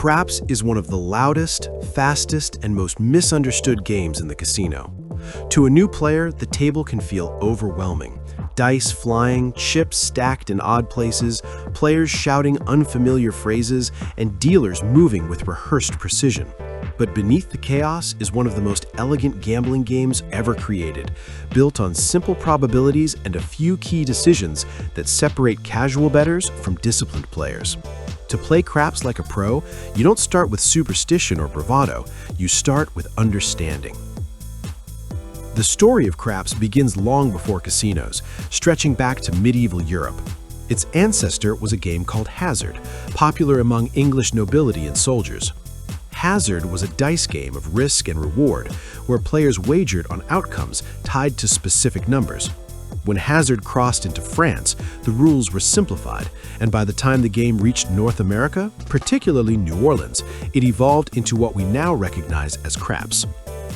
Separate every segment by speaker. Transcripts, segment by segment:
Speaker 1: Craps is one of the loudest, fastest, and most misunderstood games in the casino. To a new player, the table can feel overwhelming. Dice flying, chips stacked in odd places, players shouting unfamiliar phrases, and dealers moving with rehearsed precision. But beneath the chaos is one of the most elegant gambling games ever created, built on simple probabilities and a few key decisions that separate casual bettors from disciplined players. To play craps like a pro, you don't start with superstition or bravado, you start with understanding. The story of craps begins long before casinos, stretching back to medieval Europe. Its ancestor was a game called hazard, popular among English nobility and soldiers. Hazard was a dice game of risk and reward, where players wagered on outcomes tied to specific numbers. When hazard crossed into France, the rules were simplified, and by the time the game reached North America, particularly New Orleans, it evolved into what we now recognize as craps.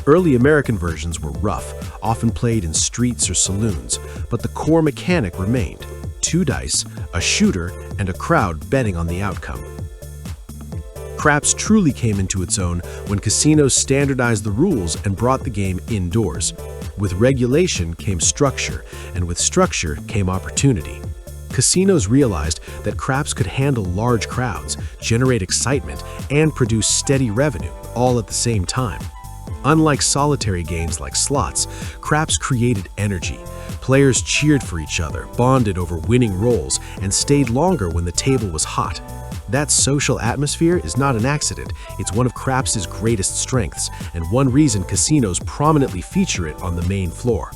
Speaker 1: Early American versions were rough, often played in streets or saloons, but the core mechanic remained: 2 dice, a shooter, and a crowd betting on the outcome. Craps truly came into its own when casinos standardized the rules and brought the game indoors. With regulation came structure, and with structure came opportunity. Casinos realized that craps could handle large crowds, generate excitement, and produce steady revenue, all at the same time. Unlike solitary games like slots, craps created energy. Players cheered for each other, bonded over winning rolls, and stayed longer when the table was hot. That social atmosphere is not an accident, it's one of craps' greatest strengths, and one reason casinos prominently feature it on the main floor.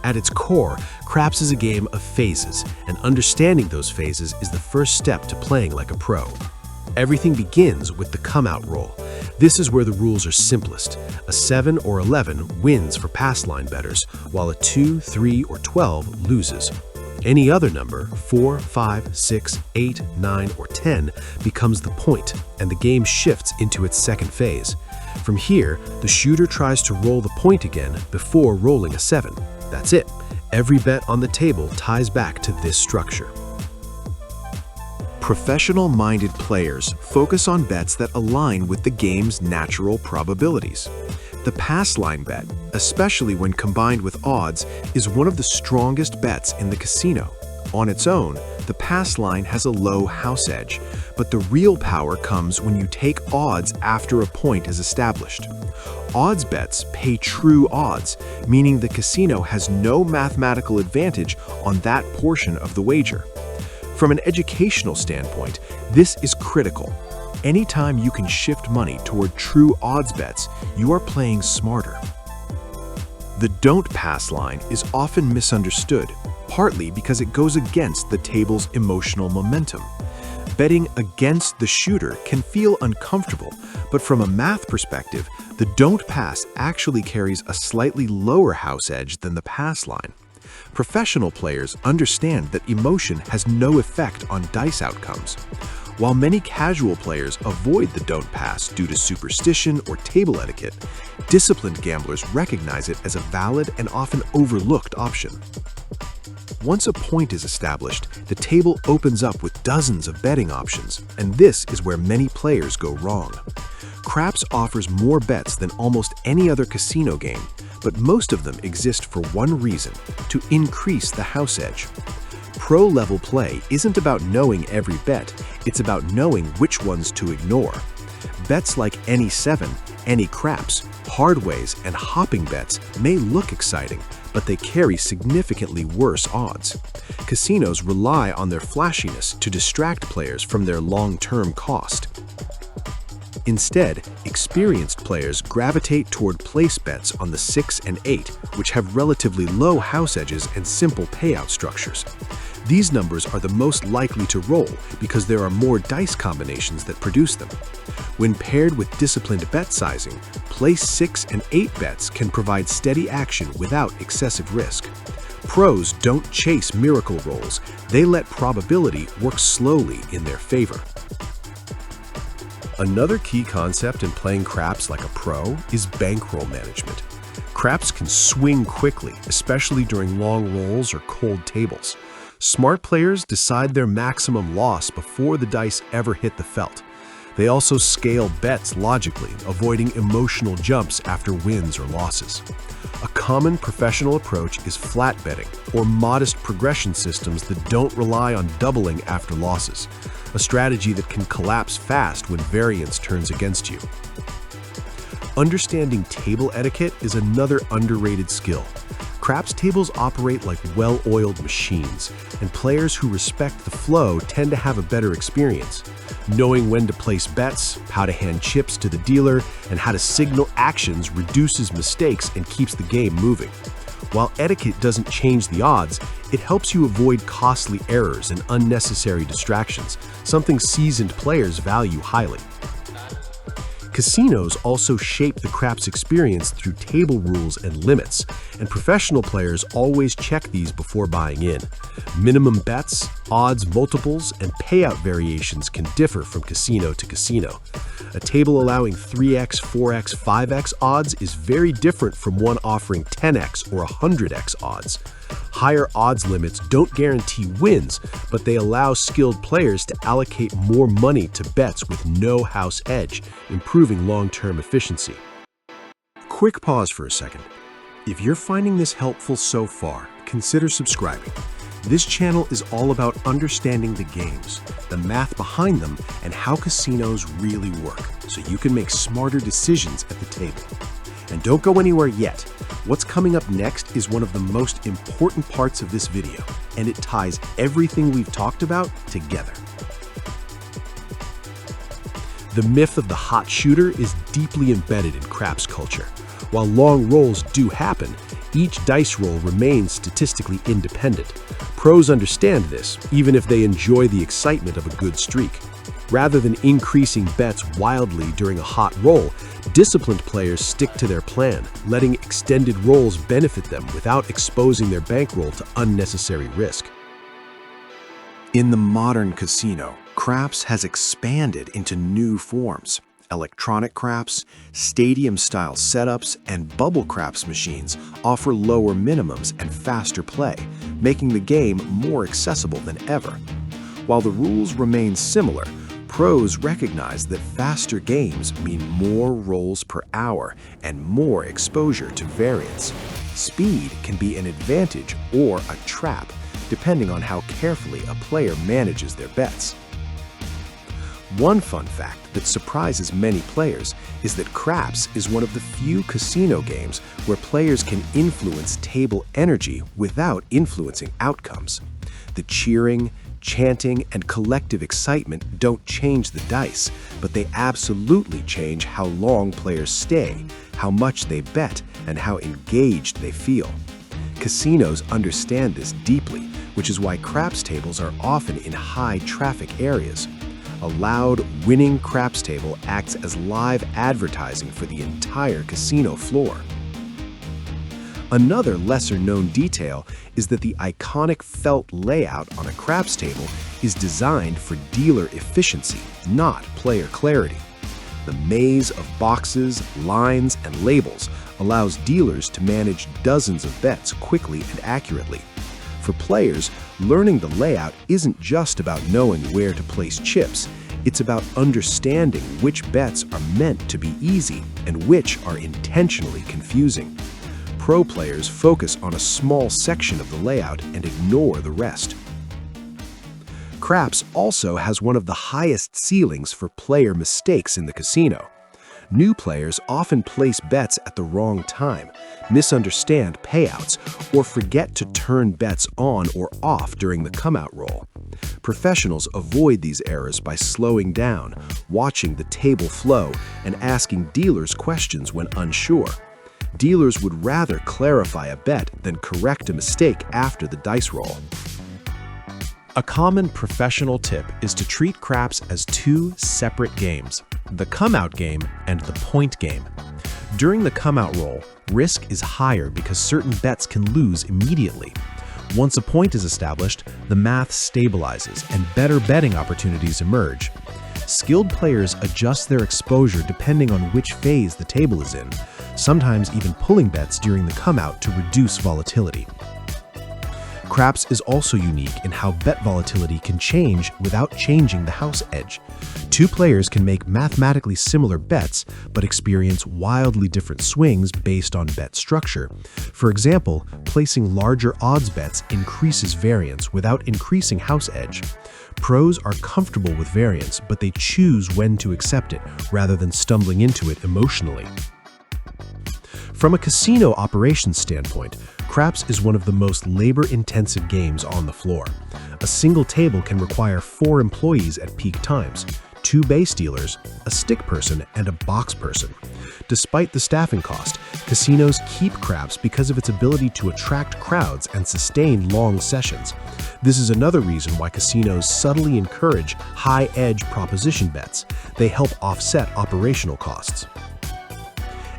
Speaker 1: At its core, craps is a game of phases, and understanding those phases is the first step to playing like a pro. Everything begins with the come-out roll. This is where the rules are simplest. A 7 or 11 wins for pass line bettors, while a 2, 3, or 12 loses. Any other number, 4, 5, 6, 8, 9, or 10, becomes the point, and the game shifts into its second phase. From here, the shooter tries to roll the point again before rolling a 7. That's it. Every bet on the table ties back to this structure. Professional-minded players focus on bets that align with the game's natural probabilities. The pass line bet, especially when combined with odds, is one of the strongest bets in the casino. On its own, the pass line has a low house edge, but the real power comes when you take odds after a point is established. Odds bets pay true odds, meaning the casino has no mathematical advantage on that portion of the wager. From an educational standpoint, this is critical. Anytime you can shift money toward true odds bets, you are playing smarter. The don't pass line is often misunderstood, partly because it goes against the table's emotional momentum. Betting against the shooter can feel uncomfortable, but from a math perspective, the don't pass actually carries a slightly lower house edge than the pass line. Professional players understand that emotion has no effect on dice outcomes. While many casual players avoid the don't pass due to superstition or table etiquette, disciplined gamblers recognize it as a valid and often overlooked option. Once a point is established, the table opens up with dozens of betting options, and this is where many players go wrong. Craps offers more bets than almost any other casino game, but most of them exist for one reason: to increase the house edge. Pro-level play isn't about knowing every bet, it's about knowing which ones to ignore. Bets like any 7, any craps, hardways, and hopping bets may look exciting, but they carry significantly worse odds. Casinos rely on their flashiness to distract players from their long-term cost. Instead, experienced players gravitate toward place bets on the 6 and 8, which have relatively low house edges and simple payout structures. These numbers are the most likely to roll because there are more dice combinations that produce them. When paired with disciplined bet sizing, place 6 and 8 bets can provide steady action without excessive risk. Pros don't chase miracle rolls, they let probability work slowly in their favor. Another key concept in playing craps like a pro is bankroll management. Craps can swing quickly, especially during long rolls or cold tables. Smart players decide their maximum loss before the dice ever hit the felt. They also scale bets logically, avoiding emotional jumps after wins or losses. A common professional approach is flat betting, or modest progression systems that don't rely on doubling after losses, a strategy that can collapse fast when variance turns against you. Understanding table etiquette is another underrated skill. Craps tables operate like well-oiled machines, and players who respect the flow tend to have a better experience. Knowing when to place bets, how to hand chips to the dealer, and how to signal actions reduces mistakes and keeps the game moving. While etiquette doesn't change the odds, it helps you avoid costly errors and unnecessary distractions, something seasoned players value highly. Casinos also shape the craps experience through table rules and limits, and professional players always check these before buying in. Minimum bets, odds multiples, and payout variations can differ from casino to casino. A table allowing 3x, 4x, 5x odds is very different from one offering 10x or 100x odds. Higher odds limits don't guarantee wins, but they allow skilled players to allocate more money to bets with no house edge, improving long-term efficiency. Quick pause for a second. If you're finding this helpful so far, consider subscribing. This channel is all about understanding the games, the math behind them, and how casinos really work, so you can make smarter decisions at the table. And don't go anywhere yet. What's coming up next is one of the most important parts of this video, and it ties everything we've talked about together. The myth of the hot shooter is deeply embedded in craps culture. While long rolls do happen, each dice roll remains statistically independent. Pros understand this, even if they enjoy the excitement of a good streak. Rather than increasing bets wildly during a hot roll, disciplined players stick to their plan, letting extended rolls benefit them without exposing their bankroll to unnecessary risk. In the modern casino, craps has expanded into new forms. Electronic craps, stadium-style setups, and bubble craps machines offer lower minimums and faster play, making the game more accessible than ever. While the rules remain similar, pros recognize that faster games mean more rolls per hour and more exposure to variance. Speed can be an advantage or a trap, depending on how carefully a player manages their bets. One fun fact that surprises many players is that craps is one of the few casino games where players can influence table energy without influencing outcomes. The cheering, chanting, and collective excitement don't change the dice, but they absolutely change how long players stay, how much they bet, and how engaged they feel. Casinos understand this deeply, which is why craps tables are often in high-traffic areas. A loud, winning craps table acts as live advertising for the entire casino floor. Another lesser-known detail is that the iconic felt layout on a craps table is designed for dealer efficiency, not player clarity. The maze of boxes, lines, and labels allows dealers to manage dozens of bets quickly and accurately. For players, learning the layout isn't just about knowing where to place chips, it's about understanding which bets are meant to be easy and which are intentionally confusing. Pro players focus on a small section of the layout and ignore the rest. Craps also has one of the highest ceilings for player mistakes in the casino. New players often place bets at the wrong time, misunderstand payouts, or forget to turn bets on or off during the come-out roll. Professionals avoid these errors by slowing down, watching the table flow, and asking dealers questions when unsure. Dealers would rather clarify a bet than correct a mistake after the dice roll. A common professional tip is to treat craps as two separate games, the come-out game and the point game. During the come-out roll, risk is higher because certain bets can lose immediately. Once a point is established, the math stabilizes and better betting opportunities emerge. Skilled players adjust their exposure depending on which phase the table is in, sometimes even pulling bets during the come-out to reduce volatility. Craps is also unique in how bet volatility can change without changing the house edge. Two players can make mathematically similar bets, but experience wildly different swings based on bet structure. For example, placing larger odds bets increases variance without increasing house edge. Pros are comfortable with variance, but they choose when to accept it rather than stumbling into it emotionally. From a casino operations standpoint, craps is one of the most labor-intensive games on the floor. A single table can require 4 employees at peak times, 2 base dealers, a stick person, and a box person. Despite the staffing cost, casinos keep craps because of its ability to attract crowds and sustain long sessions. This is another reason why casinos subtly encourage high-edge proposition bets. They help offset operational costs.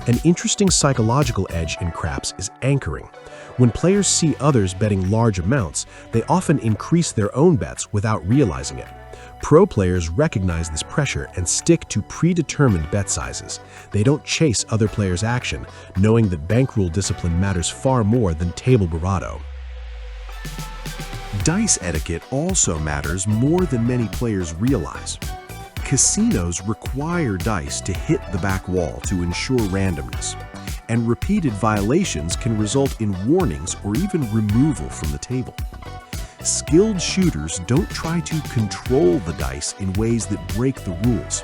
Speaker 1: An interesting psychological edge in craps is anchoring. When players see others betting large amounts, they often increase their own bets without realizing it. Pro players recognize this pressure and stick to predetermined bet sizes. They don't chase other players' action, knowing that bankroll discipline matters far more than table bravado. Dice etiquette also matters more than many players realize. Casinos require dice to hit the back wall to ensure randomness, and repeated violations can result in warnings or even removal from the table. Skilled shooters don't try to control the dice in ways that break the rules.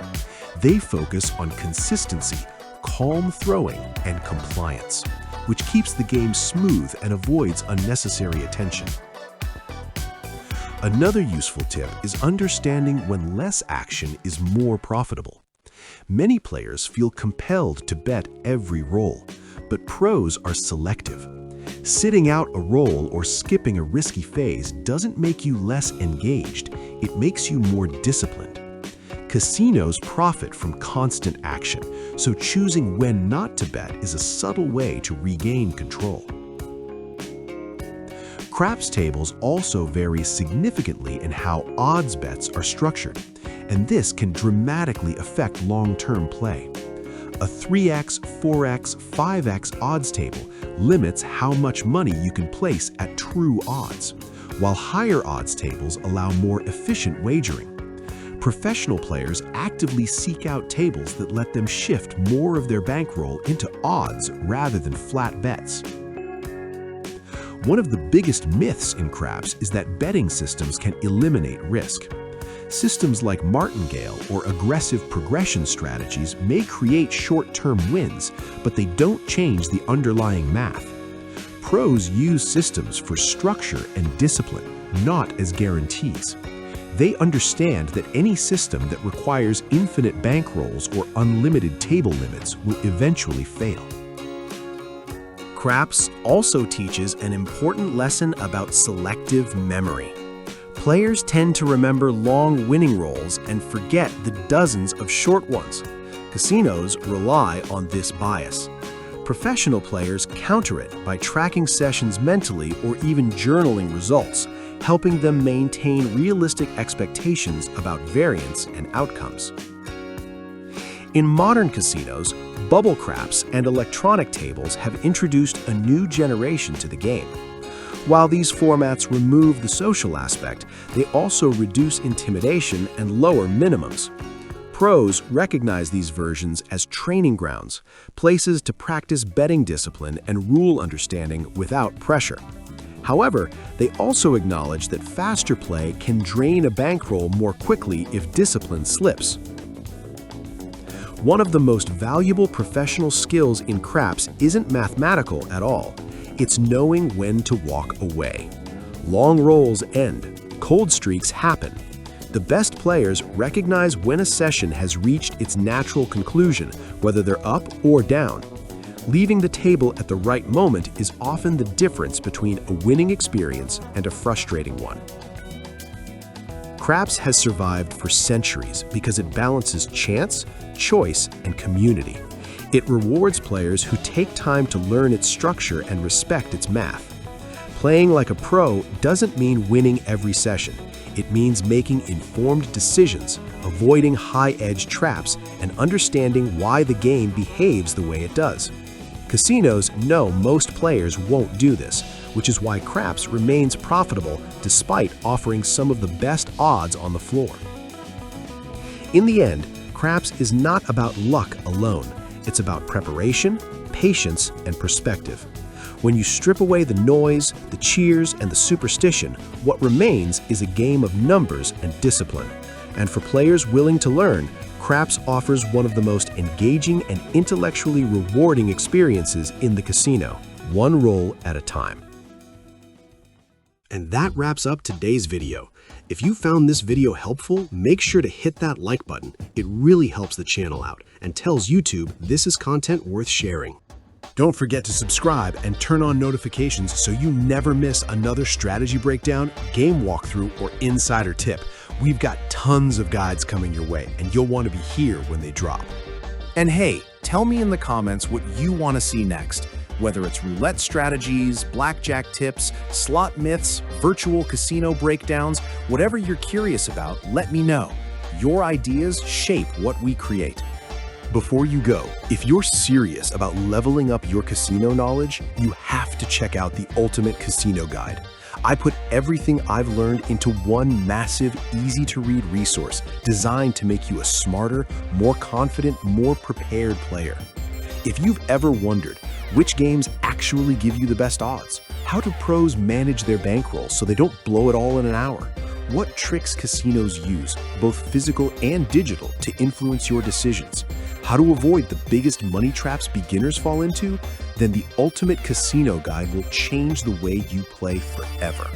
Speaker 1: They focus on consistency, calm throwing, and compliance, which keeps the game smooth and avoids unnecessary attention. Another useful tip is understanding when less action is more profitable. Many players feel compelled to bet every roll, but pros are selective. Sitting out a roll or skipping a risky phase doesn't make you less engaged, it makes you more disciplined. Casinos profit from constant action, so choosing when not to bet is a subtle way to regain control. Craps tables also vary significantly in how odds bets are structured, and this can dramatically affect long-term play. A 3x, 4x, 5x odds table limits how much money you can place at true odds, while higher odds tables allow more efficient wagering. Professional players actively seek out tables that let them shift more of their bankroll into odds rather than flat bets. One of the biggest myths in craps is that betting systems can eliminate risk. Systems like martingale or aggressive progression strategies may create short-term wins, but they don't change the underlying math. Pros use systems for structure and discipline, not as guarantees. They understand that any system that requires infinite bankrolls or unlimited table limits will eventually fail. Craps also teaches an important lesson about selective memory. Players tend to remember long winning rolls and forget the dozens of short ones. Casinos rely on this bias. Professional players counter it by tracking sessions mentally or even journaling results, helping them maintain realistic expectations about variance and outcomes. In modern casinos, bubble craps and electronic tables have introduced a new generation to the game. While these formats remove the social aspect, they also reduce intimidation and lower minimums. Pros recognize these versions as training grounds, places to practice betting discipline and rule understanding without pressure. However, they also acknowledge that faster play can drain a bankroll more quickly if discipline slips. One of the most valuable professional skills in craps isn't mathematical at all. It's knowing when to walk away. Long rolls end. Cold streaks happen. The best players recognize when a session has reached its natural conclusion, whether they're up or down. Leaving the table at the right moment is often the difference between a winning experience and a frustrating one. Craps has survived for centuries because it balances chance, choice, and community. It rewards players who take time to learn its structure and respect its math. Playing like a pro doesn't mean winning every session. It means making informed decisions, avoiding high-edge traps, and understanding why the game behaves the way it does. Casinos know most players won't do this, which is why craps remains profitable despite offering some of the best odds on the floor. In the end, craps is not about luck alone. It's about preparation, patience, and perspective. When you strip away the noise, the cheers, and the superstition, what remains is a game of numbers and discipline. And for players willing to learn, craps offers one of the most engaging and intellectually rewarding experiences in the casino, one roll at a time. And that wraps up today's video. If you found this video helpful, make sure to hit that like button. It really helps the channel out and tells YouTube this is content worth sharing. Don't forget to subscribe and turn on notifications so you never miss another strategy breakdown, game walkthrough, or insider tip. We've got tons of guides coming your way, and you'll want to be here when they drop.
Speaker 2: And hey, tell me in the comments what you want to see next. Whether it's roulette strategies, blackjack tips, slot myths, virtual casino breakdowns, whatever you're curious about, let me know. Your ideas shape what we create.
Speaker 1: Before you go, if you're serious about leveling up your casino knowledge, you have to check out the Ultimate Casino Guide. I put everything I've learned into one massive, easy-to-read resource designed to make you a smarter, more confident, more prepared player. If you've ever wondered which games actually give you the best odds, how do pros manage their bankroll so they don't blow it all in an hour, what tricks casinos use, both physical and digital, to influence your decisions, how to avoid the biggest money traps beginners fall into, then the Ultimate Casino Guide will change the way you play forever.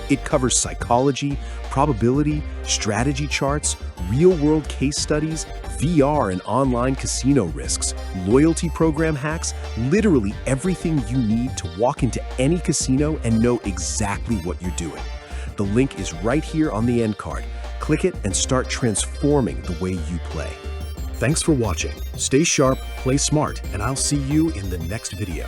Speaker 1: It covers psychology, probability, strategy charts, real-world case studies, VR and online casino risks, loyalty program hacks, literally everything you need to walk into any casino and know exactly what you're doing. The link is right here on the end card. Click it and start transforming the way you play. Thanks for watching. Stay sharp, play smart, and I'll see you in the next video.